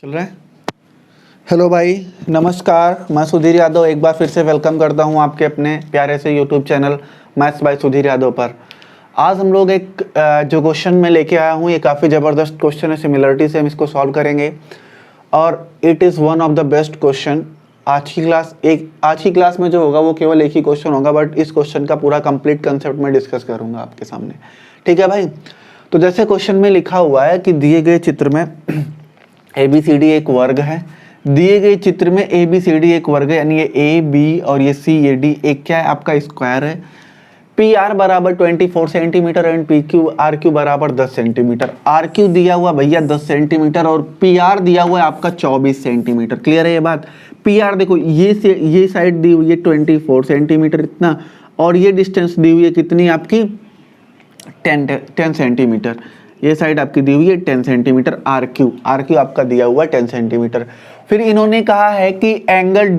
चल रहा है। हेलो भाई, नमस्कार। मैं सुधीर यादव एक बार फिर से वेलकम करता हूं आपके अपने प्यारे से YouTube channel maths by Sudhir Yadav पर। आज हम लोग एक जो क्वेश्चन मैं लेके आया हूं, ये काफ़ी ज़बरदस्त क्वेश्चन है। सिमिलरिटी से हम इसको सॉल्व करेंगे और it is one of the best question. आज की क्लास में जो होगा वो केवल एक ही क्वेश्चन होगा, बट इस क्वेश्चन का पूरा कंप्लीट कंसेप्ट मैं डिस्कस करूँगा आपके सामने। ठीक है भाई। तो जैसे क्वेश्चन में लिखा हुआ है कि दिए गए चित्र में ABCD एक वर्ग है। दिए गए चित्र में ABCD एक वर्ग है, यानी ये AB और ये CAD एक क्या है, आपका स्क्वायर है। PR बराबर 24 सेंटीमीटर एंड RQ बराबर 10 सेंटीमीटर। RQ दिया हुआ भैया 10 सेंटीमीटर और PR दिया हुआ है आपका 24 सेंटीमीटर। क्लियर है ये बात। PR देखो, ये साइड दी हुई है 24 सेंटीमीटर इतना, और ये डिस्टेंस दी हुई है कितनी आपकी 10 सेंटीमीटर। ये साइड आपकी दी हुई है 10 सेंटीमीटर। RQ आपका दिया हुआ है 10 सेंटीमीटर। फिर इन्होंने कहा है कि एंगल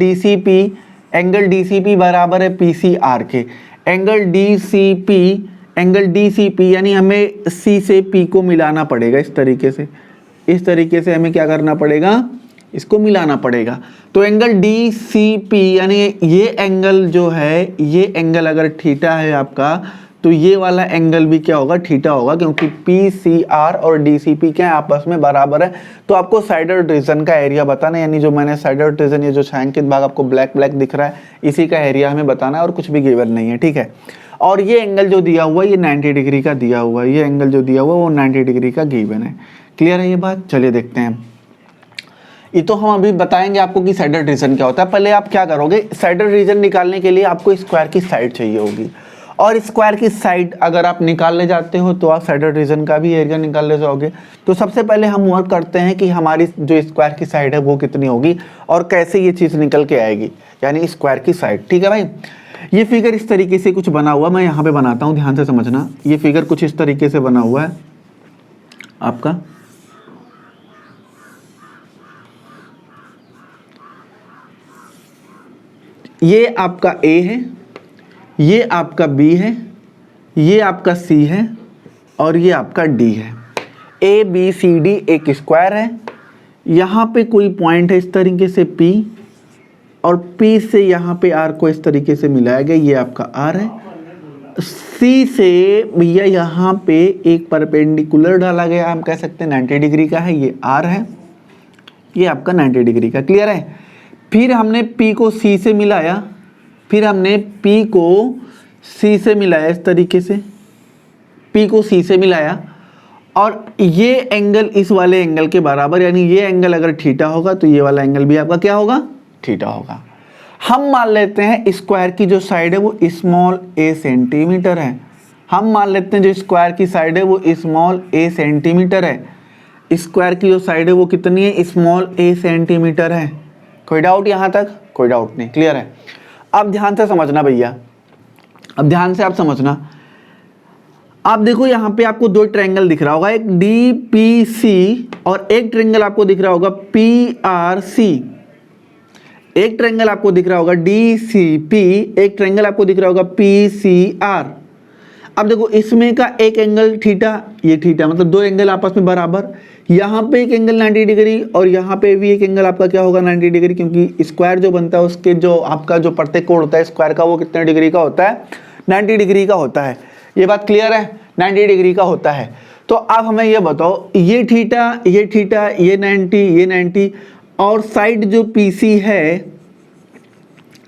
DCP बराबर है PCR के। एंगल DCP यानी हमें C से P को मिलाना पड़ेगा इस तरीके से हमें क्या करना पड़ेगा, इसको मिलाना पड़ेगा। तो एंगल DCP यानी ये एंगल जो है, ये एंगल अगर थीटा है आपका, तो ये वाला एंगल भी क्या होगा, थीटा होगा, क्योंकि PCR और DCP क्या है, आपस में बराबर है। तो आपको साइडर रीजन का एरिया बताना है, यानी जो मैंने साइडर रीजन, ये जो छायांकित भाग आपको ब्लैक दिख रहा है, इसी का एरिया हमें बताना है और कुछ भी गिवन नहीं है। ठीक है। और ये एंगल जो दिया हुआ है ये 90 डिग्री का दिया हुआ है। ये एंगल जो दिया हुआ है वो 90 डिग्री का गिवन है। क्लियर है ये बात। चलिए देखते हैं। ये तो हम अभी बताएंगे आपको कि साइडर रीजन क्या होता है। पहले आप क्या करोगे, साइडर रीजन निकालने के लिए आपको स्क्वायर की साइड चाहिए होगी, और स्क्वायर की साइड अगर आप निकालने जाते हो तो आप साइडर रीजन का भी एरिया निकाल ले जाओगे। तो सबसे पहले हम वर्क करते हैं कि हमारी जो स्क्वायर की साइड है वो कितनी होगी और कैसे ये चीज़ निकल के आएगी, यानी स्क्वायर की साइड। ठीक है भाई। ये फिगर इस तरीके से कुछ बना हुआ, मैं यहाँ पे बनाता हूँ, ध्यान से समझना। ये फिगर कुछ इस तरीके से बना हुआ है आपका। ये आपका A है, ये आपका B है, ये आपका C है और ये आपका D है। ABCD एक स्क्वायर है। यहाँ पे कोई पॉइंट है इस तरीके से P, और P से यहाँ पे R को इस तरीके से मिलाया गया, ये आपका R है। C से भैया यहाँ पे एक परपेंडिकुलर डाला गया, हम कह सकते हैं 90 डिग्री का है, ये R है, ये आपका 90 डिग्री का। क्लियर है। फिर हमने P को C से मिलाया, इस तरीके से P को C से मिलाया, और ये एंगल इस वाले एंगल के बराबर, यानी ये एंगल अगर थीटा होगा तो ये वाला एंगल भी आपका क्या होगा, थीटा होगा। हम मान लेते हैं स्क्वायर की जो साइड है वो स्मॉल a सेंटीमीटर है। हम मान लेते हैं जो स्क्वायर की साइड है वो स्मॉल a सेंटीमीटर है। स्क्वायर की जो साइड है वो कितनी है, स्मॉल a सेंटीमीटर है। कोई डाउट यहाँ तक? कोई डाउट नहीं। क्लियर है। अब ध्यान से समझना भैया, अब ध्यान से आप समझना। आप देखो यहाँ पे आपको दो ट्रायंगल दिख रहा होगा, एक DPC और एक ट्रायंगल आपको दिख रहा होगा PRC। एक ट्रायंगल आपको दिख रहा होगा DCP, एक ट्रायंगल आपको दिख रहा होगा PCR। अब देखो इसमें का एक एंगल थीटा, ये थीटा, मतलब दो एंगल आपस में बराबर। यहाँ पे एक एंगल 90 डिग्री और यहाँ पे भी एक एंगल आपका क्या होगा, 90 डिग्री, क्योंकि स्क्वायर जो बनता है उसके जो आपका जो प्रत्येक कोण होता है स्क्वायर का वो कितने डिग्री का होता है, 90 डिग्री का होता है। ये बात क्लियर है, 90 डिग्री का होता है। तो अब हमें ये बताओ, ये थीटा, ये 90, ये 90, और साइड जो PC है,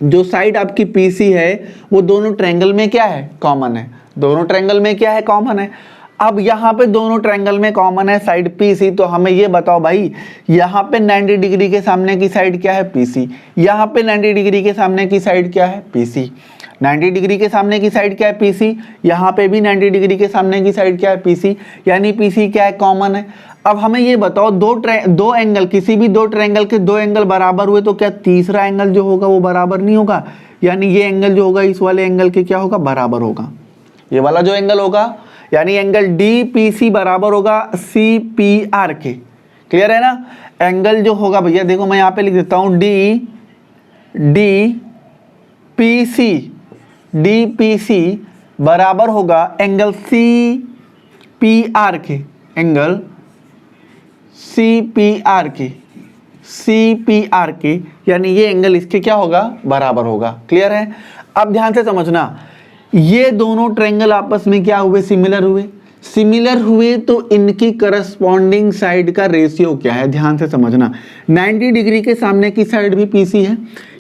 जो साइड आपकी PC है वो दोनों ट्रायंगल में क्या है, कॉमन है। दोनों ट्रायंगल में क्या है, कॉमन है। अब यहाँ पे दोनों ट्रायंगल में कॉमन है साइड PC, तो हमें ये बताओ भाई, यहाँ पे 90 डिग्री के सामने की साइड क्या है, PC। यहाँ पे 90 डिग्री के सामने की साइड क्या है, PC। 90 डिग्री के सामने की साइड क्या है, PC। यहाँ पे भी 90 डिग्री के सामने की साइड क्या है, PC, यानी PC क्या है, कॉमन है। अब हमें ये बताओ, दो एंगल, किसी भी दो ट्रायंगल के दो एंगल बराबर हुए तो क्या तीसरा एंगल जो होगा वो बराबर नहीं होगा, यानी ये एंगल जो होगा इस वाले एंगल के क्या होगा, बराबर होगा। ये वाला जो एंगल होगा, यानी एंगल DPC बराबर होगा CPR के। क्लियर है ना। एंगल जो होगा भैया देखो, मैं यहाँ पे लिख देता हूँ DPC बराबर होगा एंगल CPR के, एंगल CPR के। सी पी आर के, यानी ये एंगल इसके क्या होगा, बराबर होगा। क्लियर है। अब ध्यान से समझना, ये दोनों ट्रायंगल आपस में क्या हुए, सिमिलर हुए। सिमिलर हुए तो इनकी करस्पॉन्डिंग साइड का रेशियो क्या है, ध्यान से समझना। 90 डिग्री के सामने की साइड भी पीसी है,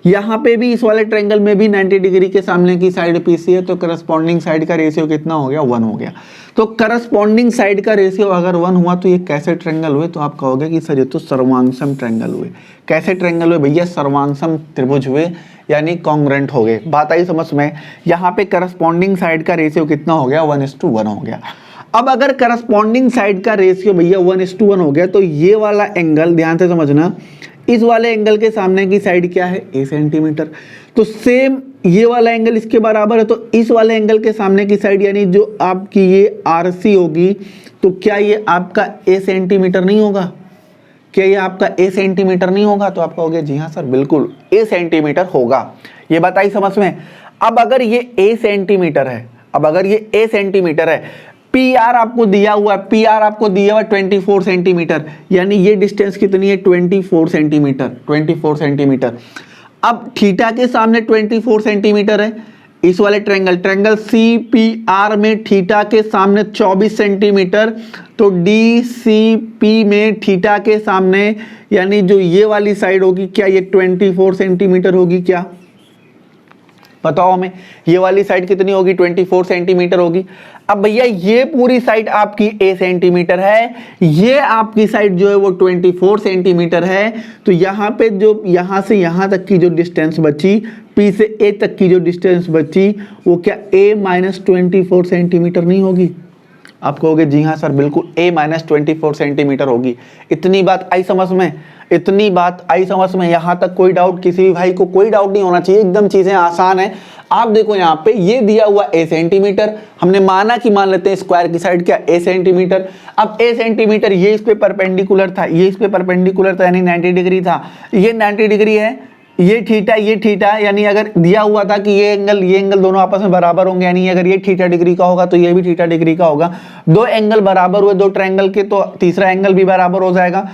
यहाँ पे भी इस वाले ट्रायंगल में भी 90 डिग्री के सामने की साइड पीसी है, तो करस्पॉन्डिंग साइड का रेशियो कितना हो गया, 1 हो गया। तो करस्पॉन्डिंग साइड का रेशियो अगर 1 हुआ तो ये कैसे ट्रायंगल हुए, तो आप कहोगे कि सर ये तो सर्वांगसम ट्रायंगल हुए। कैसे ट्रायंगल हुए भैया, सर्वांगसम त्रिभुज हुए, यानी कॉन्ग्रुएंट हो गए। बात आई समझ में। यहाँ पे करस्पॉन्डिंग साइड का रेशियो कितना हो गया, 1:1 हो गया। अब अगर करस्पॉन्डिंग साइड का रेशियो भैया 1:1 हो गया, तो ये वाला एंगल, ध्यान से समझना, इस वाले एंगल के सामने की साइड क्या है, a सेंटीमीटर। तो सेम ये वाला एंगल इसके बराबर है, तो इस वाले एंगल के सामने की साइड यानी जो आपकी ये RC होगी, तो क्या ये आपका a सेंटीमीटर नहीं होगा, क्या ये आपका a सेंटीमीटर नहीं होगा? तो आप कहोगे जी हाँ सर बिल्कुल a सेंटीमीटर होगा। ये बताइए समझ में। अब अगर ये a सेंटीमीटर है, अब अगर ये a सेंटीमीटर है, PR आपको दिया हुआ है, PR आपको दिया हुआ 24 सेंटीमीटर, यानी ये डिस्टेंस कितनी है, 24 सेंटीमीटर, 24 सेंटीमीटर। अब थीटा के सामने 24 सेंटीमीटर है, इस वाले ट्रायंगल CPR में थीटा के सामने 24 सेंटीमीटर, तो DCP में थीटा के सामने यानी जो ये वाली साइड होगी, क्या ये 24 सेंटीमीटर होगी क्या, बताओ हमें। ये वाली साइड कितनी होगी, 24 सेंटीमीटर होगी। अब भैया ये पूरी साइड आपकी a सेंटीमीटर है, ये आपकी साइड जो है वो 24 सेंटीमीटर है, तो यहाँ पे जो यहाँ से यहाँ तक की जो डिस्टेंस बची, P से A तक की जो डिस्टेंस बची, वो क्या a-24 सेंटीमीटर नहीं होगी? आप कहोगे जी हाँ सर बिल्कुल a-24 सेंटीमीटर होगी। इतनी बात आई समझ में, इतनी बात आई समझ में। यहाँ तक कोई डाउट, किसी भी भाई को कोई डाउट नहीं होना चाहिए, एकदम चीजें आसान है। आप देखो यहाँ पे ये दिया हुआ a सेंटीमीटर, हमने माना कि मान लेते हैं स्क्वायर की साइड क्या a सेंटीमीटर। अब a सेंटीमीटर ये इस पे परपेंडिकुलर था, ये इस पे परपेंडिकुलर था, यानी 90 डिग्री था, ये 90 डिग्री है, ये थीटा, यानी अगर दिया हुआ था कि ये एंगल दोनों आपस में बराबर होंगे, यानी अगर ये थीटा डिग्री का होगा तो ये भी थीटा डिग्री का होगा। दो एंगल बराबर हुए दो ट्रायंगल के, तो तीसरा एंगल भी बराबर हो जाएगा।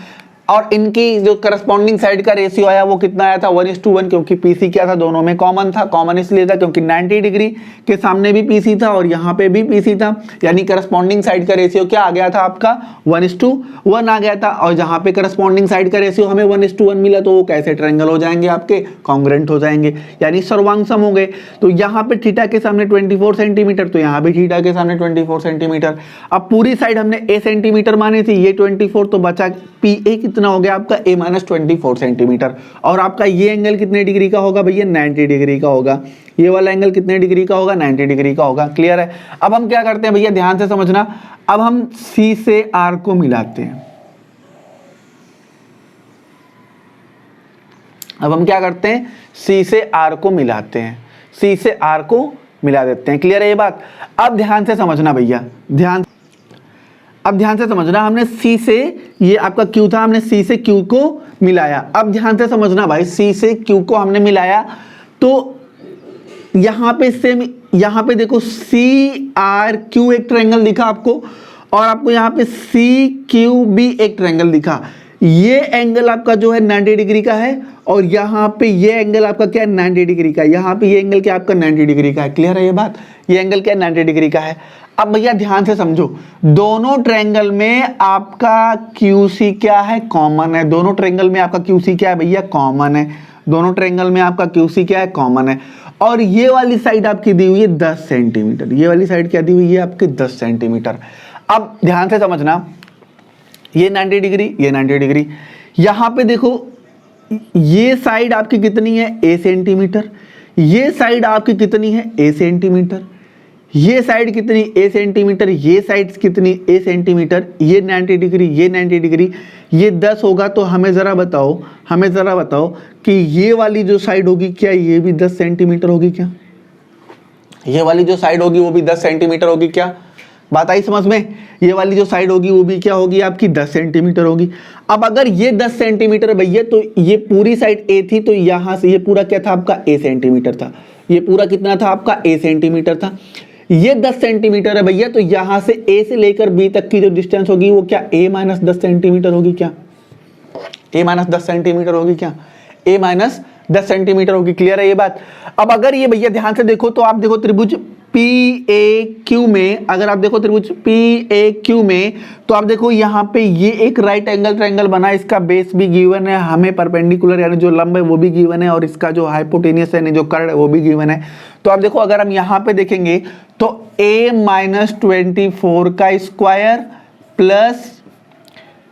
और इनकी जो करस्पॉन्डिंग साइड का रेशियो आया वो कितना आया था, 1:1, क्योंकि पीसी क्या था, दोनों में कॉमन था। कॉमन इसलिए था क्योंकि 90 डिग्री के सामने भी पीसी था और यहाँ पे भी पीसी था, यानी करस्पॉन्डिंग साइड का रेशियो क्या आ गया था आपका, 1:1 आ गया था। और जहाँ पे करस्पॉन्डिंग साइड का रेशियो हमें 1:1 मिला, तो वो कैसे ट्रायंगल हो जाएंगे, आपके कॉन्ग्रुएंट हो जाएंगे, यानी सर्वांगसम हो गए। तो यहाँ पे थीटा के सामने 24 सेंटीमीटर, तो यहाँ भी थीटा के सामने 24 सेंटीमीटर। अब पूरी साइड हमने a सेंटीमीटर मानी थी, ये 24, तो बचा PA कितना हो गया आपका a-24 सेंटीमीटर। और आपका ये एंगल कितने डिग्री का होगा भैया, 90 डिग्री का होगा। ये वाला एंगल कितने डिग्री का होगा, 90 डिग्री का होगा। क्लियर है। अब हम क्या करते हैं भैया, ध्यान से समझना, अब हम C से R को मिलाते हैं। अब हम क्या करते हैं, C से R को मिलाते हैं, C से R को मिला देते हैं। क्लियर है ये बात। अब ध्यान से समझना भैया, अब ध्यान से समझना, हमने C से, ये आपका Q था, हमने C से Q को मिलाया। अब ध्यान से समझना भाई, C से Q को हमने मिलाया, तो यहाँ पे सेम, यहाँ पे देखो CRQ एक ट्रायंगल दिखा आपको, और आपको यहाँ पे CQB एक ट्रायंगल दिखा। ये एंगल आपका जो है 90 डिग्री का है, और यहाँ पे ये एंगल आपका क्या है, 90 डिग्री का। यहाँ पे ये एंगल क्या आपका 90 डिग्री का है। क्लियर है ये बात, ये एंगल क्या 90 डिग्री का है। अब भैया ध्यान से समझो, दोनों ट्रायंगल में आपका QC क्या है, कॉमन है। दोनों ट्रायंगल में आपका QC क्या है भैया, कॉमन है। दोनों ट्रायंगल में आपका QC क्या है, कॉमन है। और ये वाली साइड आपकी दी हुई है 10 सेंटीमीटर, ये वाली साइड क्या दी हुई है आपकी 10 सेंटीमीटर। अब ध्यान से समझना, ये 90 डिग्री, ये 90 डिग्री। यहाँ पे देखो ये साइड आपकी कितनी है, a सेंटीमीटर, ये साइड आपकी कितनी है, a सेंटीमीटर, ये साइड कितनी, a सेंटीमीटर, ये साइड कितनी, a सेंटीमीटर, ये 90 डिग्री, ये 90 डिग्री, ये 10 होगा। तो हमें ज़रा बताओ कि ये वाली जो साइड होगी क्या ये भी 10 सेंटीमीटर होगी क्या, ये वाली जो साइड होगी वो भी 10 सेंटीमीटर होगी क्या, बात आई समझ में। ये वाली जो साइड होगी वो भी क्या होगी आपकी 10 सेंटीमीटर होगी। अब अगर ये 10 सेंटीमीटर भैया, तो ये पूरी साइड a थी, तो यहाँ से ये पूरा क्या था आपका a सेंटीमीटर था, ये पूरा कितना था आपका a सेंटीमीटर था। ये 10 सेंटीमीटर है भैया, तो यहाँ से a से लेकर b तक की जो डिस्टेंस होगी वो क्या a-10 सेंटीमीटर होगी क्या, ए माइनस 10 सेंटीमीटर होगी क्या, ए माइनस 10 सेंटीमीटर होगी। क्लियर है ये बात। अब अगर ये भैया ध्यान से देखो तो आप देखो त्रिभुज पी ए क्यू में, अगर आप देखो त्रिभुज पी ए क्यू में, तो आप देखो यहाँ पे ये एक राइट एंगल ट्रायंगल बना, इसका बेस भी गिवन है हमें, परपेंडिकुलर यानी जो लंब है वो भी गिवन है, और इसका जो हाइपोटेनियस यानी जो कर्ण है वो भी गिवन है। तो आप देखो अगर हम यहाँ पे देखेंगे तो a माइनस 24 का स्क्वायर प्लस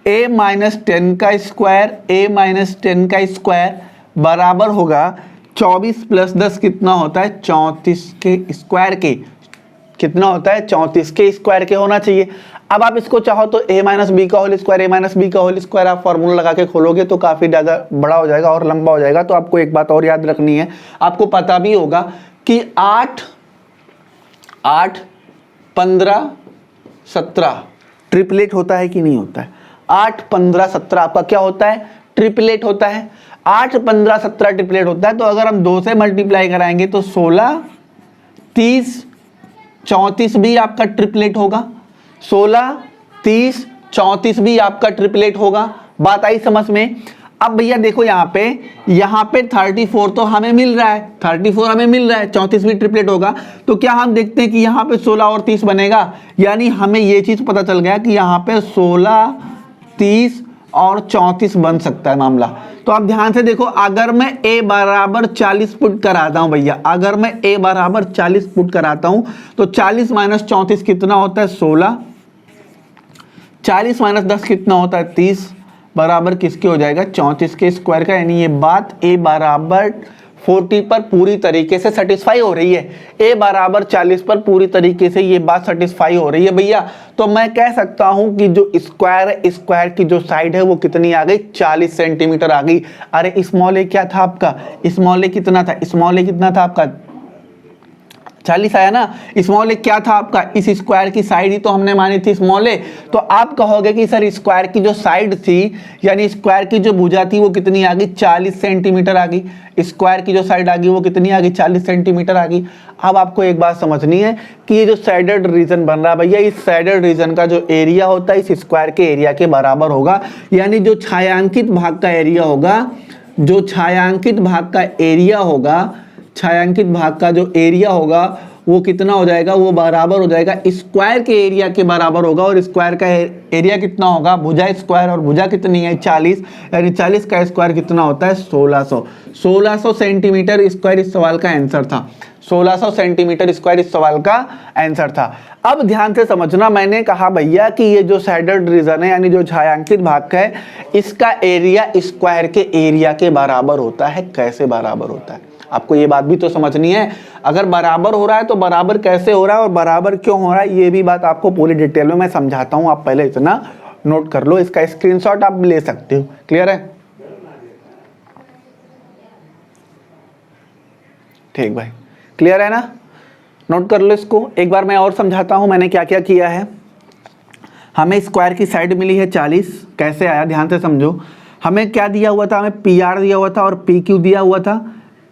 a माइनस 10 का स्क्वायर, a माइनस 10 का स्क्वायर बराबर होगा 24 प्लस 10 कितना होता है, 34 के स्क्वायर के, कितना होता है 34 के स्क्वायर के होना चाहिए। अब आप इसको चाहो तो a माइनस बी का whole square, a minus B का होल स्क्वायर आप फॉर्मूला लगा के खोलोगे तो काफ़ी ज़्यादा बड़ा हो जाएगा और लंबा हो जाएगा। तो आपको एक बात और याद रखनी है, आपको पता भी होगा कि 8, 15, 17 ट्रिपलेट होता है कि नहीं होता है। 8, 15, 17 आपका क्या होता है, ट्रिपलेट होता है। 8, 15, 17 ट्रिपलेट होता है। तो अगर हम 2 से मल्टीप्लाई कराएंगे तो 16, 30, 34 भी आपका ट्रिपलेट होगा। 16, 30, 34 भी आपका ट्रिपलेट होगा। बात आई समझ में। अब भैया देखो यहाँ पे 34 तो हमें मिल रहा है, 34 हमें मिल रहा है, 34 भी ट्रिपलेट होगा। तो क्या हम देखते हैं कि यहाँ पे 16 और 30 बनेगा, यानी हमें ये चीज पता चल गया कि यहाँ पे 16, 30 और 34 बन सकता है मामला। तो आप ध्यान से देखो, अगर मैं a बराबर 40 पुट कराता हूं भैया, अगर मैं a बराबर 40 पुट कराता हूं तो 40 माइनस 34 कितना होता है, 16, 40 माइनस 10 कितना होता है, 30 बराबर किसके हो जाएगा, 34 के स्क्वायर का। यानी ये बात a बराबर 40 पर पूरी तरीके से सेटिस्फाई हो रही है, a बराबर 40 पर पूरी तरीके से ये बात सेटिस्फाई हो रही है भैया। तो मैं कह सकता हूं कि जो स्क्वायर है, स्क्वायर की जो साइड है वो कितनी आ गई, 40 सेंटीमीटर आ गई। अरे स्मॉल ए क्या था आपका, स्मॉल ए कितना था, स्मॉल ए कितना था आपका, 40 आया ना। स्मॉल ए क्या था आपका, इस स्क्वायर की साइड ही तो हमने मानी थी स्मॉल ए। तो आप कहोगे कि सर स्क्वायर की जो साइड थी यानी स्क्वायर की जो भुजा थी वो कितनी आ गई, 40 सेंटीमीटर आ गई। स्क्वायर की जो साइड आ गई वो कितनी आ गई, 40 सेंटीमीटर आ गई। अब आपको एक बात समझनी है कि ये जो साइडेड रीजन बन रहा है भैया, इस साइडेड रीजन का जो एरिया होता है इस स्क्वायर के एरिया के बराबर होगा। यानी जो छायांकित भाग का एरिया होगा, जो छायांकित भाग का एरिया होगा, छायांकित भाग का जो एरिया होगा वो कितना हो जाएगा, वो बराबर हो जाएगा स्क्वायर के एरिया के बराबर होगा। और स्क्वायर का एरिया कितना होगा, भुजा स्क्वायर, और भुजा कितनी है 40, यानी 40 का स्क्वायर कितना होता है 1600 सेंटीमीटर स्क्वायर इस सवाल का आंसर था। 1600 सेंटीमीटर स्क्वायर इस सवाल का आंसर था। अब ध्यान से समझना, मैंने कहा भैया कि ये जो साइडेड रीजन है यानी जो छायांकित भाग है इसका एरिया स्क्वायर के एरिया के बराबर होता है। कैसे बराबर होता है, आपको ये बात भी तो समझनी है। अगर बराबर हो रहा है तो बराबर कैसे हो रहा है और बराबर क्यों हो रहा है, ये भी बात आपको पूरी डिटेल में मैं समझाता हूं। आप पहले इतना नोट कर लो, इसका स्क्रीनशॉट आप ले सकते हो। क्लियर है, ठीक भाई, क्लियर है ना, नोट कर लो इसको। एक बार मैं और समझाता हूं मैंने क्या क्या किया है। हमें स्क्वायर की साइड मिली है 40, कैसे आया ध्यान से समझो। हमें क्या दिया हुआ था, हमें PR दिया हुआ था और PQ दिया हुआ था,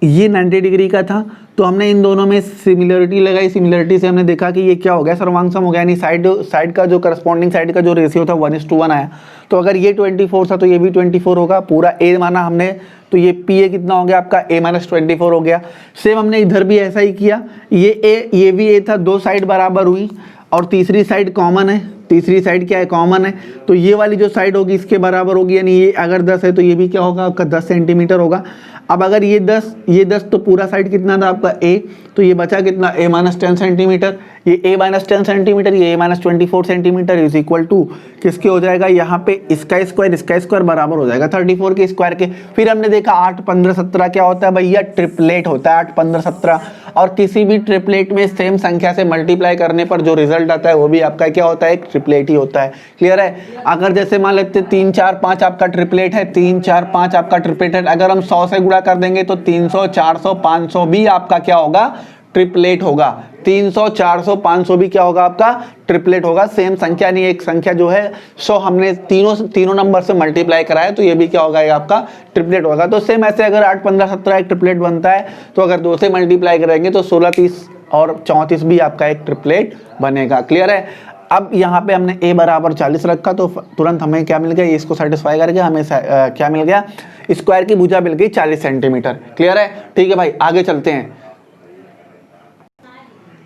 ये 90 डिग्री का था। तो हमने इन दोनों में सिमिलरिटी लगाई, सिमिलरिटी से हमने देखा कि ये क्या हो गया, सर्वांग हो गया, यानी साइड का जो करस्पॉन्डिंग साइड का जो रेशियो था 1:1 आया। तो अगर ये 24 था तो ये भी 24 होगा, पूरा A माना हमने, तो ये PA कितना हो गया आपका, A माइनस 24 हो गया। सेम हमने इधर भी ऐसा ही किया, ये A ये भी A था, दो साइड बराबर हुई और तीसरी साइड कॉमन है। तीसरी साइड क्या है, कॉमन है, तो ये वाली जो साइड होगी इसके बराबर होगी, यानी ये अगर 10 है तो ये भी क्या होगा आपका 10 सेंटीमीटर होगा। अब अगर ये 10 तो पूरा साइड कितना था आपका A, तो ये बचा कितना A माइनस 10 सेंटीमीटर, ये A माइनस 10 सेंटीमीटर, ये A minus 24 centimetre is equal to किसके हो जाएगा, यहाँ पे इसका स्क्वायर बराबर हो जाएगा 34 के स्क्वायर के। फिर हमने देखा 8, 15, 17 क्या होता है भैया, ट्रिपलेट होता है 8, 15, 17। और किसी भी ट्रिपलेट में सेम संख्या से मल्टीप्लाई करने पर जो रिजल्ट आता है वो भी आपका क्या होता है, एक ट्रिपलेट ही होता है। क्लियर है। अगर जैसे मान लेते 3, 4, 5 आपका ट्रिपलेट है, 3, 4, 5 आपका ट्रिपलेट है, अगर हम 100 से गुणा कर देंगे तो 300, 400, 500 भी आपका क्या होगा, ट्रिपलेट होगा। 300, 400, 500 भी क्या होगा आपका, ट्रिपलेट होगा। सेम संख्या नहीं, एक संख्या जो है 100 हमने तीनों नंबर से मल्टीप्लाई कराया तो ये भी क्या होगा, ये आपका ट्रिपलेट होगा। तो सेम ऐसे अगर 8, 15, 17 एक ट्रिपलेट बनता है तो अगर 2 से मल्टीप्लाई करेंगे तो 16, 30 और 34 भी आपका एक ट्रिपलेट बनेगा। क्लियर है। अब यहाँ पे हमने a बराबर 40 रखा तो तुरंत हमें क्या मिल गया, ये इसको सेटिस्फाई करके हमें क्या मिल गया, स्क्वायर की भुजा मिल गई 40 सेंटीमीटर। क्लियर है? ठीक है भाई, आगे चलते हैं।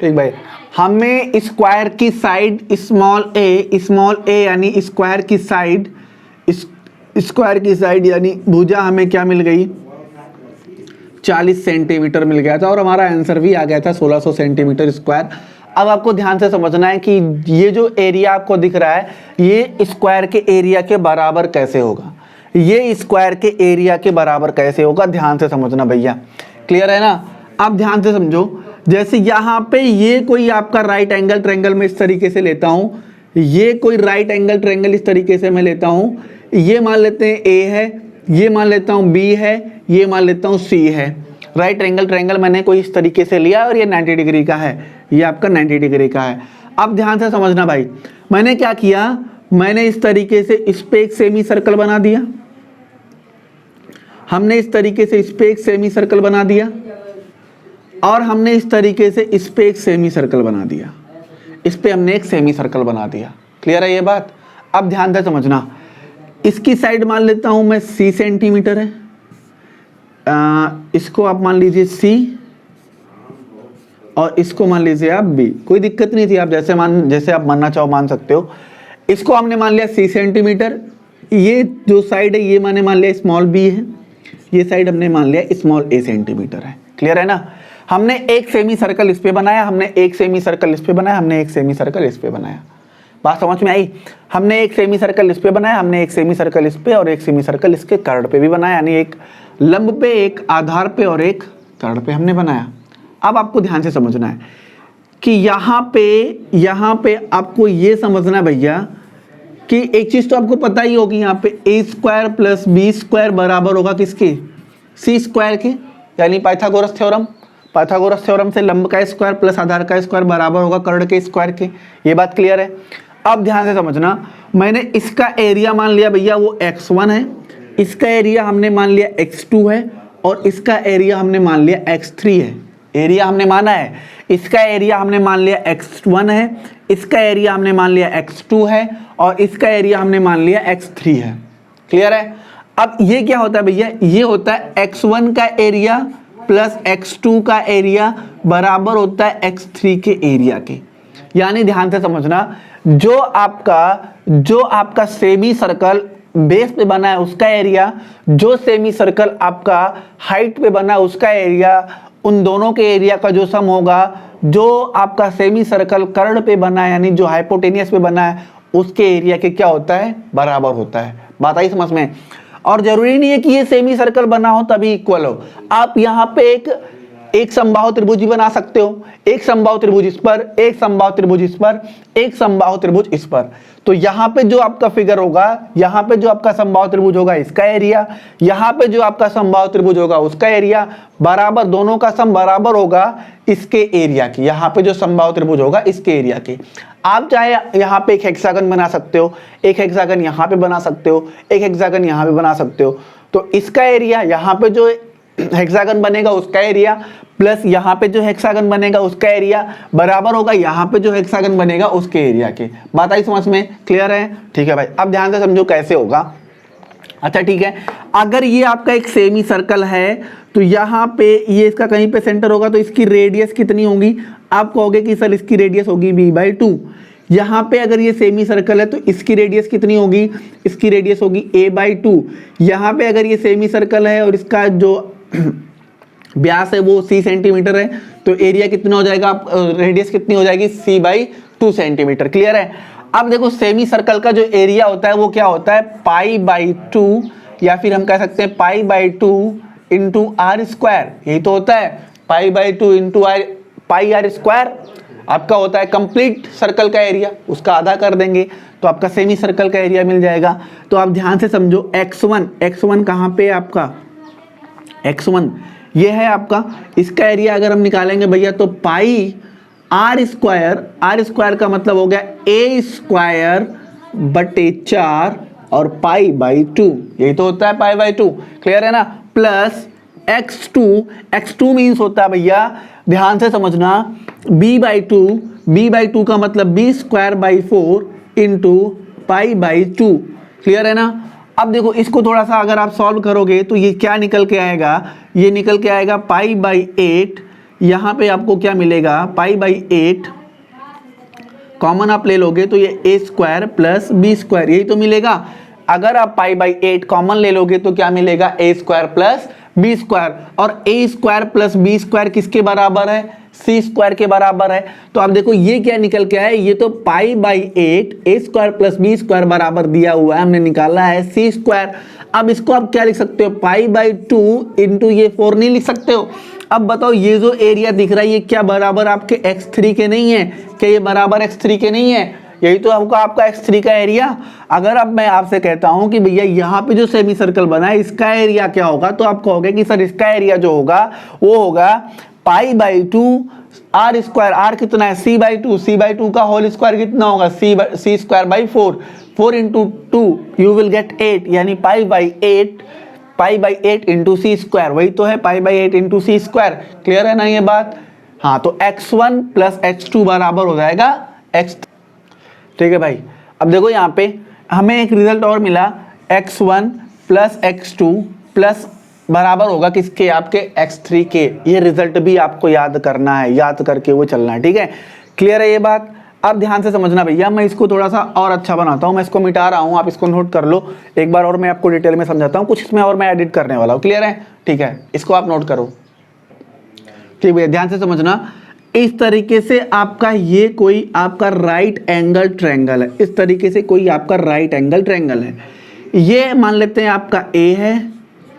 ठीक भाई, हमें स्क्वायर की साइड स्मॉल ए यानी स्क्वायर की साइड यानी भुजा हमें क्या मिल गई, 40 सेंटीमीटर मिल गया था और हमारा आंसर भी आ गया था 1600 सेंटीमीटर स्क्वायर। अब आपको ध्यान से समझना है कि ये जो एरिया आपको दिख रहा है ये स्क्वायर के एरिया के बराबर कैसे होगा, ये स्क्वायर के एरिया के बराबर कैसे होगा, ध्यान से समझना भैया। क्लियर है ना? आप ध्यान से समझो, जैसे यहाँ पे ये कोई आपका राइट एंगल ट्रायंगल में इस तरीके से लेता हूँ, ये कोई राइट एंगल ट्रायंगल इस तरीके से मैं लेता हूँ, ये मान लेते हैं ए है, ये मान लेता हूँ बी है, ये मान लेता हूँ सी है। राइट एंगल ट्रायंगल मैंने कोई इस तरीके से लिया और ये 90 डिग्री का है, ये आपका 90 डिग्री का है। अब ध्यान से समझना भाई, मैंने क्या किया, मैंने इस तरीके से इस पे एक सेमी सर्कल बना दिया, हमने इस तरीके से इस पे एक सेमी सर्कल बना दिया और हमने इस तरीके से इस पे एक सेमी सर्कल बना दिया, इस पे हमने एक सेमी सर्कल बना दिया। क्लियर है ये बात? अब ध्यान से समझना, इसकी साइड मान लेता हूं मैं c सेंटीमीटर है, इसको आप मान लीजिए c और इसको मान लीजिए आप b, कोई दिक्कत नहीं थी, आप जैसे आप मानना चाहो मान सकते हो। इसको हमने मान लिया c सेंटीमीटर, ये जो साइड है ये मैंने मान लिया स्मॉल b है, ये साइड हमने मान लिया स्मॉल a सेंटीमीटर है। क्लियर है ना? हमने एक सेमी सर्कल इस पे बनाया, हमने एक सेमी सर्कल इस पे बनाया, हमने एक सेमी सर्कल इस पे बनाया। बात समझ में आई? हमने एक सेमी सर्कल इस पे बनाया, हमने एक सेमी सर्कल इस पे और एक सेमी सर्कल इसके कर्ड पे भी बनाया, यानी एक लंब पे, एक आधार पे और एक कर्ड पे हमने बनाया। अब आपको ध्यान से समझना है कि यहाँ पे आपको ये समझना है भैया कि एक चीज तो आपको पता ही होगी, यहाँ पे ए स्क्वायर प्लस बी स्क्वायर बराबर होगा किसके, सी स्क्वायर के, यानी पाइथागोरस थ्योरम। पाइथागोरस थ्योरम से लंब का स्क्वायर प्लस आधार का स्क्वायर बराबर होगा कर्ड के स्क्वायर के। ये बात क्लियर है? अब ध्यान से समझना, मैंने इसका एरिया मान लिया भैया वो x1 है, इसका एरिया हमने मान लिया x2 है और इसका एरिया हमने मान लिया x3 है। एरिया हमने माना है, इसका एरिया हमने मान लिया x1 है, इसका एरिया हमने मान लिया x2 है और इसका एरिया हमने मान लिया x3 है। क्लियर है? अब ये क्या होता है भैया, ये होता है x1 का एरिया प्लस x2 का एरिया बराबर होता है x3 के एरिया के। यानी ध्यान से समझना, जो आपका सेमी सर्कल बेस पे बना है उसका एरिया, जो सेमी सर्कल आपका हाइट पे बना है उसका एरिया, उन दोनों के एरिया का जो सम होगा, जो आपका सेमी सर्कल कर्ड पे बना है यानी जो हाइपोटेनियस पे बना है उसके एरिया के क्या होता है, बराबर होता है। बात आई समझ में? और जरूरी नहीं है कि ये सेमी सर्कल बना हो तभी इक्वल हो, आप यहाँ पे एक समबाहु त्रिभुज भी बना सकते हो, एक समबाहु त्रिभुज इस पर, एक समबाहु त्रिभुज इस पर, एक समबाहु त्रिभुज इस पर। तो यहाँ पे जो आपका फिगर होगा, यहाँ पे जो आपका समबाहु त्रिभुज होगा इसका एरिया, यहाँ पे जो आपका समबाहु त्रिभुज होगा उसका एरिया बराबर, दोनों का सम बराबर होगा इसके एरिया की। यहाँ पे जो समबाहु त्रिभुज होगा इसके एरिया के। आप चाहे यहाँ पे एक हेक्सागन बना सकते हो, एक हेक्सागन यहाँ पे बना सकते हो, एक हेक्सागन यहाँ पे बना सकते हो। तो इसका एरिया, यहाँ पे जो हेक्सागन बनेगा उसका एरिया प्लस यहाँ पे जो हेक्सागन बनेगा उसका एरिया बराबर होगा यहाँ पे जो हेक्सागन बनेगा उसके एरिया के। बात आई समझ में? क्लियर है? ठीक है भाई, अब ध्यान से समझो कैसे होगा। अच्छा ठीक है, अगर ये आपका एक सेमी सर्कल है तो यहाँ पे ये इसका कहीं पे सेंटर होगा तो इसकी रेडियस कितनी होगी? आप कहोगे कि सर इसकी रेडियस होगी b/2। यहाँ पे अगर ये सेमी सर्कल है तो इसकी रेडियस कितनी होगी? इसकी रेडियस होगी a/2। यहाँ पे अगर ये सेमी सर्कल है और इसका जो व्यास है वो c सेंटीमीटर है तो एरिया कितना हो जाएगा, रेडियस कितनी हो जाएगी? c/2 centimetre. क्लियर है? अब देखो सेमी सर्कल का जो एरिया होता है वो क्या होता है, π/2 या फिर हम कह सकते हैं π/2 इंटू r स्क्वायर। यही तो होता है, π/2 इंटू r स्क्वायर आपका होता है कंप्लीट सर्कल का एरिया, उसका आधा कर देंगे तो आपका सेमी सर्कल का एरिया मिल जाएगा। तो आप ध्यान से समझो, x1 कहाँ पे है आपका, x1 ये है आपका, इसका एरिया अगर हम निकालेंगे भैया तो पाई r स्क्वायर का मतलब हो गया a स्क्वायर बटे 4 और π/2, यही तो होता है π/2। क्लियर है ना? प्लस x2 मीन्स होता है भैया, ध्यान से समझना, b/2 b/2 का मतलब b²/4 इंटू π/2। क्लियर है ना। अब देखो इसको थोड़ा सा अगर आप सॉल्व करोगे तो ये क्या निकल के आएगा, ये निकल के आएगा π/8। यहाँ पे आपको क्या मिलेगा, π/8 कॉमन आप ले लोगे तो ये a² प्लस b², यही तो मिलेगा। अगर आप π/8 कॉमन ले लोगे तो क्या मिलेगा, a² प्लस b², और a² प्लस b² किसके बराबर है, c² के बराबर है। तो आप देखो ये क्या निकल के आए, ये तो π/8 a² प्लस b² बराबर दिया हुआ है, हमने निकाला है c²। अब इसको आप क्या लिख सकते हो, π/2 इंटू ये 4 नहीं लिख सकते हो। अब बताओ ये जो एरिया दिख रहा है ये क्या बराबर आपके x3 के नहीं है, क्या ये बराबर x3 के नहीं है, यही तो हमको आपका x3 का एरिया। अगर अब मैं आपसे कहता हूं कि भैया यहाँ पे जो सेमी सर्कल बना है इसका एरिया क्या होगा, तो आप कहोगे कि सर इसका एरिया जो होगा वो होगा π/2 r², r कितना है c/2 का होल स्क्वायर कितना होगा c²/4, 4 into 2 you will get 8, यानी π/8 इंटू c², वही तो है π/8 इंटू c²। क्लियर है ना ये बात। हाँ तो x1 प्लस x2 बराबर हो जाएगा x। ठीक है भाई। अब देखो यहाँ पे हमें एक रिजल्ट और मिला, x1 प्लस x2 प्लस बराबर होगा किसके, आपके x3 के। ये रिजल्ट भी आपको याद करना है, याद करके वो चलना है। ठीक है, क्लियर है ये बात। अब ध्यान से समझना भैया, मैं इसको थोड़ा सा और अच्छा बनाता हूँ, मैं इसको मिटा रहा हूँ, आप इसको नोट कर लो एक बार और, मैं आपको डिटेल में समझाता हूँ, कुछ इसमें और मैं एडिट करने वाला हूँ। क्लियर है, ठीक है, इसको आप नोट करो। ठीक भैया, ध्यान से समझना। इस तरीके से आपका ये कोई आपका राइट एंगल ट्रायंगल है, इस तरीके से कोई आपका राइट एंगल ट्रायंगल है। ये मान लेते हैं आपका A है,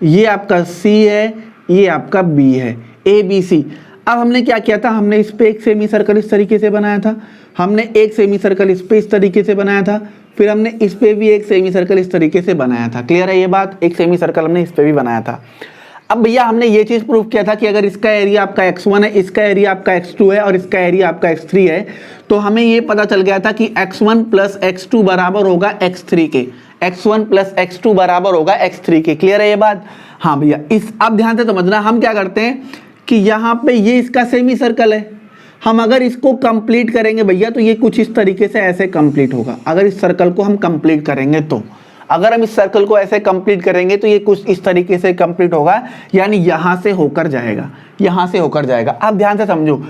ये आपका C है, ये आपका B है, ABC। अब हमने क्या किया था, हमने इस पे एक सेमी सर्कल इस तरीके से बनाया था, हमने एक सेमी सर्कल इस पे इस तरीके से बनाया था, फिर हमने इस पे भी एक सेमी सर्कल इस तरीके से बनाया था। क्लियर है ये बात, एक सेमी सर्कल हमने इस पे भी बनाया था। अब भैया हमने ये चीज प्रूव किया था कि अगर इसका एरिया आपका x1 है, इसका एरिया आपका x2 है और इसका एरिया आपका x3 है, तो हमें ये पता चल गया था कि x1 प्लस x2 बराबर होगा x3 के, x1 प्लस x2 बराबर होगा x3 के। क्लियर है ये बात। हाँ भैया, इस अब ध्यान से समझना, हम क्या करते हैं कि यहाँ पे ये इसका सेमी सर्कल है, हम अगर इसको कंप्लीट करेंगे भैया तो ये कुछ इस तरीके से ऐसे कंप्लीट होगा। अगर इस सर्कल को हम कंप्लीट करेंगे तो, अगर हम इस सर्कल को ऐसे कंप्लीट करेंगे तो ये कुछ इस तरीके से कंप्लीट होगा, यानी यहां से होकर जाएगा, यहां से होकर जाएगा। आप ध्यान से समझो,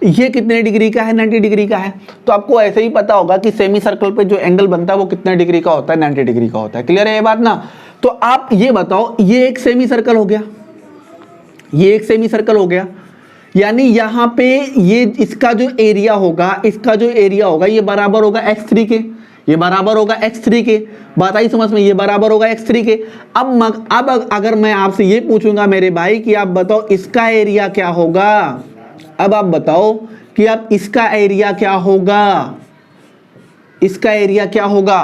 ये कितने डिग्री का है, 90 डिग्री का है। तो आपको ऐसे ही पता होगा कि सेमी सर्कल पे जो एंगल बनता है वो कितने डिग्री का होता है, 90 डिग्री का होता है। क्लियर है ये बात ना। तो आप ये बताओ, ये एक सेमी सर्कल हो गया, ये एक सेमी सर्कल हो गया, यानी यहाँ पे ये इसका जो एरिया होगा, इसका जो एरिया होगा ये बराबर होगा x3 के, ये बराबर होगा x3 के। बात आई समझ में, ये बराबर होगा x3 के। अब अगर मैं आपसे ये पूछूंगा मेरे भाई कि आप बताओ इसका एरिया क्या होगा, अब आप बताओ कि आप इसका एरिया क्या होगा, इसका एरिया क्या होगा।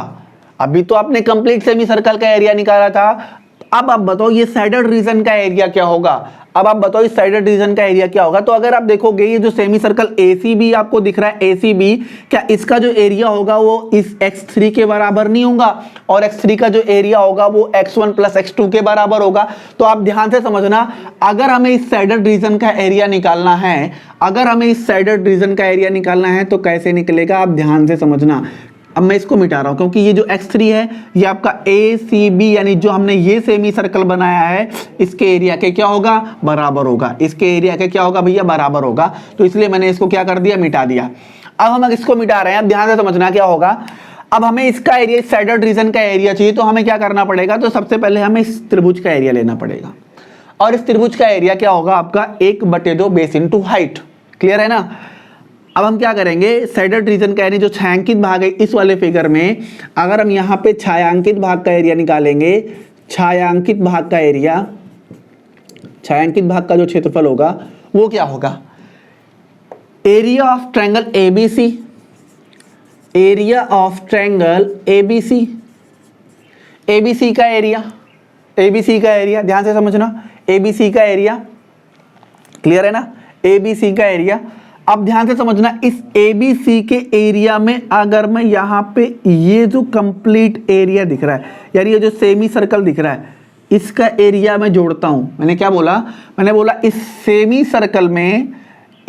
अभी तो आपने कंप्लीट सेमी सर्कल का एरिया निकाला था, अब आप बताओ ये साइडेड रीजन का एरिया क्या होगा। अब आप बताओ इस साइडेड रीजन का एरिया क्या होगा। तो अगर आप देखोगे ये जो सेमी सर्कल ACB आपको दिख रहा है, ACB, क्या इसका जो एरिया होगा वो इस x3 के बराबर नहीं होगा, और x3 का जो एरिया होगा वो x1 प्लस x2 के बराबर होगा। तो आप ध्यान से समझना, अगर हमें इस साइडेड रीजन का एरिया निकालना है, अगर हमें इस साइडेड रीजन का एरिया निकालना है तो कैसे निकलेगा, आप ध्यान से समझना। अब मैं इसको मिटा रहा हूं क्योंकि ये जो x3 है ये आपका ACB, यानी जो हमने ये सेमी सर्कल बनाया है इसके एरिया के क्या होगा, बराबर होगा, इसके एरिया के क्या होगा भैया, बराबर होगा। तो इसलिए मैंने इसको क्या कर दिया, मिटा दिया। अब हम इसको मिटा रहे हैं, अब ध्यान से समझना क्या होगा। अब हमें इसका एरिया, साइडेड रीजन का एरिया चाहिए, तो हमें क्या करना पड़ेगा, तो सबसे पहले हमें इस त्रिभुज का एरिया लेना पड़ेगा, और इस त्रिभुज का एरिया क्या होगा आपका 1/2 बेस इंटू हाइट। क्लियर है ना। अब हम क्या करेंगे, साइडेड रीजन का यानी जो छायांकित भाग है इस वाले फिगर में, अगर हम यहाँ पे छायांकित भाग का एरिया निकालेंगे, छायांकित भाग का एरिया, छायांकित भाग का जो क्षेत्रफल होगा वो क्या होगा, area of triangle ABC, area of triangle ABC, ABC का एरिया, ABC का एरिया, ध्यान से समझना, ABC का एरिया। क्लियर है ना, ABC का एरिया। अब ध्यान से समझना, इस ABC के एरिया में अगर मैं यहाँ पे ये जो कंप्लीट एरिया दिख रहा है, यानी ये जो सेमी सर्कल दिख रहा है, इसका एरिया मैं जोड़ता हूँ। मैंने क्या बोला, मैंने बोला इस सेमी सर्कल में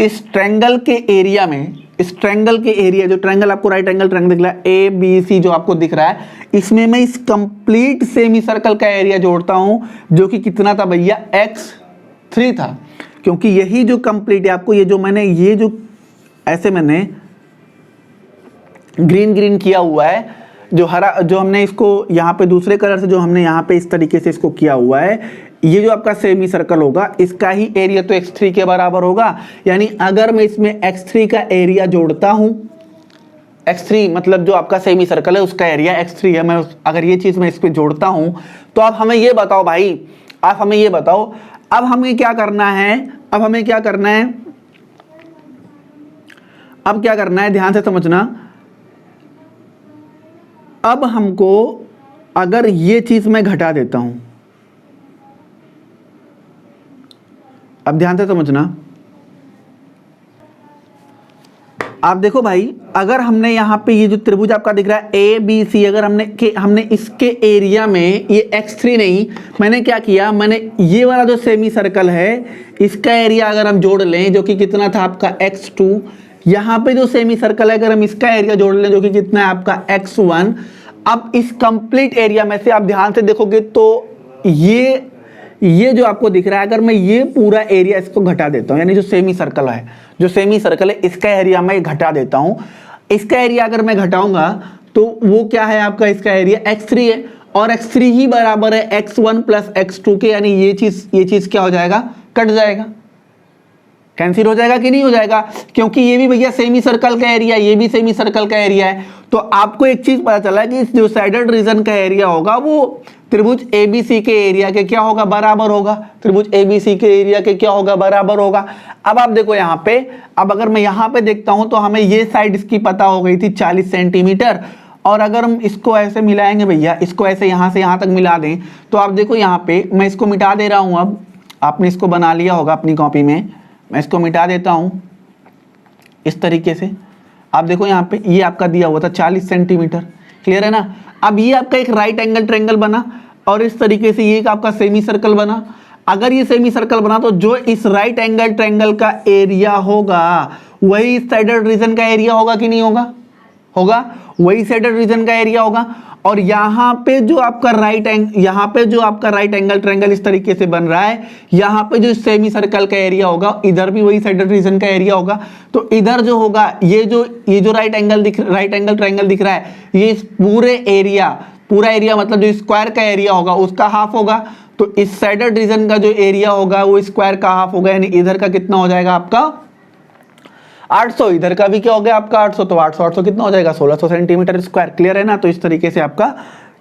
इस ट्रायंगल के एरिया में, इस ट्रायंगल के एरिया, जो ट्रायंगल आपको राइट एंगल ट्रायंगल दिख रहा है ए बी सी जो आपको दिख रहा है, इसमें मैं इस कंप्लीट सेमी सर्कल का एरिया जोड़ता हूं, जो कि कितना था भैया, x3 था। क्योंकि यही जो कंप्लीट है, आपको ये जो मैंने ये जो ऐसे मैंने ग्रीन ग्रीन किया हुआ है, जो हरा जो हमने इसको यहाँ पे दूसरे कलर से जो हमने यहाँ पे इस तरीके से इसको किया हुआ है, ये जो आपका सेमी सर्कल होगा इसका ही एरिया तो x3 के बराबर होगा। यानी अगर मैं इसमें x3 का एरिया जोड़ता हूं, x3 मतलब जो आपका सेमी सर्कल है उसका एरिया x3 है, मैं अगर ये चीज मैं इस पे जोड़ता हूं, तो आप हमें ये बताओ भाई, आप हमें ये बताओ अब हमें क्या करना है, अब हमें क्या करना है, अब क्या करना है, ध्यान से समझना। अब हमको अगर ये चीज मैं घटा देता हूं, अब ध्यान से समझना, आप देखो भाई, अगर हमने यहां पे ये जो त्रिभुज आपका दिख रहा है ए बी सी, अगर हमने इसके एरिया में ये x3 नहीं, मैंने क्या किया, मैंने ये वाला जो सेमी सर्कल है इसका एरिया अगर हम जोड़ लें, जो कि कितना था आपका x2, यहां पे जो सेमी सर्कल है अगर हम इसका एरिया जोड़ लें, जो कि कितना है आपका x1, अब इस कंप्लीट एरिया में से आप ध्यान से देखोगे तो ये जो आपको दिख रहा है, अगर मैं ये पूरा एरिया इसको घटा देता हूं, यानी जो सेमी सर्कल है, जो सेमी सर्कल है इसका एरिया मैं घटा देता हूं, इसका एरिया अगर मैं घटाऊंगा तो वो क्या है आपका, इसका एरिया x3 है, और x3 ही बराबर है x1 प्लस x2 के, यानी ये चीज क्या हो जाएगा, कट जाएगा, कैंसिल हो जाएगा कि नहीं हो जाएगा, क्योंकि ये भी भैया सेमी सर्कल का एरिया, ये भी सेमी सर्कल का एरिया है। तो आपको एक चीज पता चला कि जो साइडेड रीजन का एरिया होगा वो त्रिभुज ABC के एरिया के क्या होगा, बराबर होगा, त्रिभुज ABC के एरिया के क्या होगा, बराबर होगा। अब आप देखो यहाँ पे, अब अगर मैं यहाँ पे देखता हूं तो हमें ये साइड इसकी पता हो गई थी 40 सेंटीमीटर, और अगर हम इसको ऐसे मिलाएंगे भैया, इसको ऐसे यहाँ से यहाँ तक मिला दें, तो आप देखो यहाँ पे मैं इसको मिटा दे रहा हूँ। अब आपने इसको बना लिया होगा अपनी कॉपी में, मैं इसको मिटा देता हूं इस तरीके से। आप देखो यहाँ पे ये आपका दिया हुआ था 40 सेंटीमीटर, क्लियर है ना। अब ये आपका एक राइट एंगल ट्रायंगल बना, और इस तरीके से ये आपका सेमी सर्कल बना। अगर ये सेमी सर्कल बना तो जो इस राइट एंगल ट्रायंगल का एरिया होगा वही साइडेड रीजन का एरिया होगा कि नहीं होगा, होगा, वही साइडेड रीजन का एरिया होगा। और यहाँ पे जो आपका राइट एंगल ट्रायंगल इस तरीके से बन रहा है, यहाँ पे जो सेमी सर्कल का एरिया होगा इधर भी वही साइडेड रीजन का एरिया होगा। तो इधर जो होगा ये जो राइट एंगल ट्रायंगल दिख रहा है, ये इस पूरा एरिया मतलब जो स्क्वायर का एरिया होगा उसका हाफ होगा। तो इस साइडेड रीजन का जो एरिया होगा वो स्क्वायर का हाफ होगा, यानी इधर का कितना हो जाएगा आपका 800, इधर का भी क्या हो गया आपका 800, तो 800 कितना हो जाएगा 1600 सेंटीमीटर स्क्वायर, क्लियर है ना। तो इस तरीके से आपका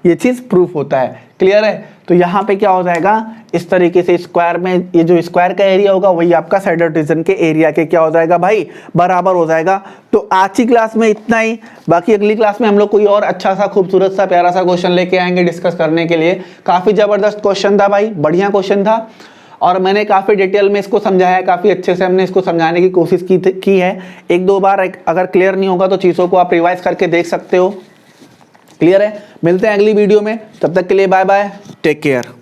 ये चीज प्रूफ होता है, क्लियर है। तो यहाँ पे क्या हो जाएगा, इस तरीके से स्क्वायर में ये जो स्क्वायर का एरिया होगा वही आपका साइडेड रीजन के एरिया के क्या हो जाएगा भाई, बराबर हो जाएगा। तो आज की क्लास में इतना ही, बाकी अगली क्लास में हम लोग कोई और अच्छा सा खूबसूरत सा प्यारा सा क्वेश्चन लेके आएंगे डिस्कस करने के लिए। काफी जबरदस्त क्वेश्चन था भाई, बढ़िया क्वेश्चन था, और मैंने काफ़ी डिटेल में इसको समझाया है, काफ़ी अच्छे से हमने इसको समझाने की कोशिश की है। एक दो बार अगर क्लियर नहीं होगा तो चीज़ों को आप रिवाइज करके देख सकते हो, क्लियर है। मिलते हैं अगली वीडियो में, तब तक के लिए बाय बाय, टेक केयर।